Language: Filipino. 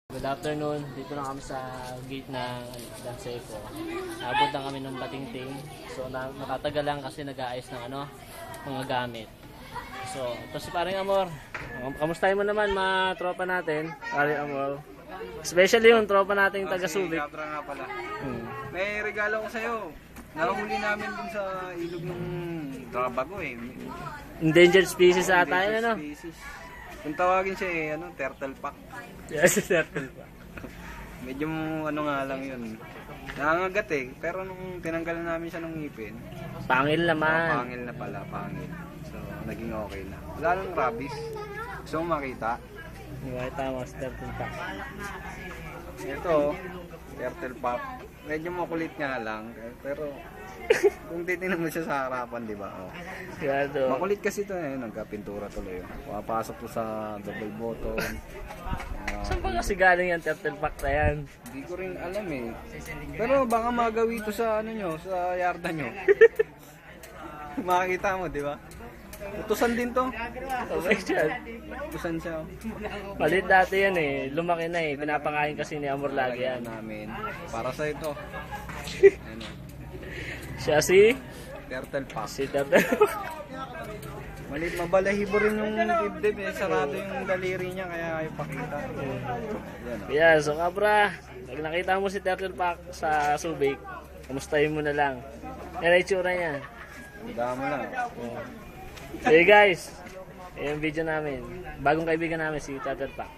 Good afternoon, dito na kami sa gate ng Danseco. Abot lang kami ng Batingting. So nakatagal lang kasi nag-aayos ng mga gamit. So ito si Paring Amor. Kamustahin mo naman mga tropa natin, Paring Amor. Especially yung tropa natin taga Subic. Kabra nga pala. May regalo ko sa'yo. Nahuli namin dun sa ilog ng Trabago eh. Endangered species ata yun, ano? Species. Kung tawagin siya turtle pack. Yes, turtle pack. Medyo nga lang yun. Nangangagat eh. Pero nung tinanggalan namin siya ng ngipin, Pangil naman. pangil na pala, pangil. So, naging okay na. Wala nang rabies. Gusto mo makita? Nakita mo sa turtle pack. Ito, turtle pack. Medyo makulit nga lang. Pero, kung titignan mo siya sa harapan, di ba? Oh. Sigado. Makulit kasi ito nagka-pintura tuloy. Papasok to sa double bottom. Saan ba kasi galing yung turtle pack na yan? Hindi ko rin alam eh. Pero baka magawi to sa sa yarda nyo. Makikita mo, di ba? Utusan din to. Okay siya. Utusan siya. Malit dati yan eh. Lumaki na eh. Pinapakain kasi ni Amor lagi yan. Namin. Para sa ito. Ano, Siya si turtle pack. Turtle pack. Malit, mabalahibo rin yung dibdib eh. Sarado yung daliri niya kaya ayaw pakita. Yan o. Yan, so kabra, pag nakita mo si Turtle Pack sa Subic, kamustahin mo na lang. Yan ang itsura niya. Tandaan mo lang. Sige guys, yung video namin. Bagong kaibigan namin si Turtle Pack.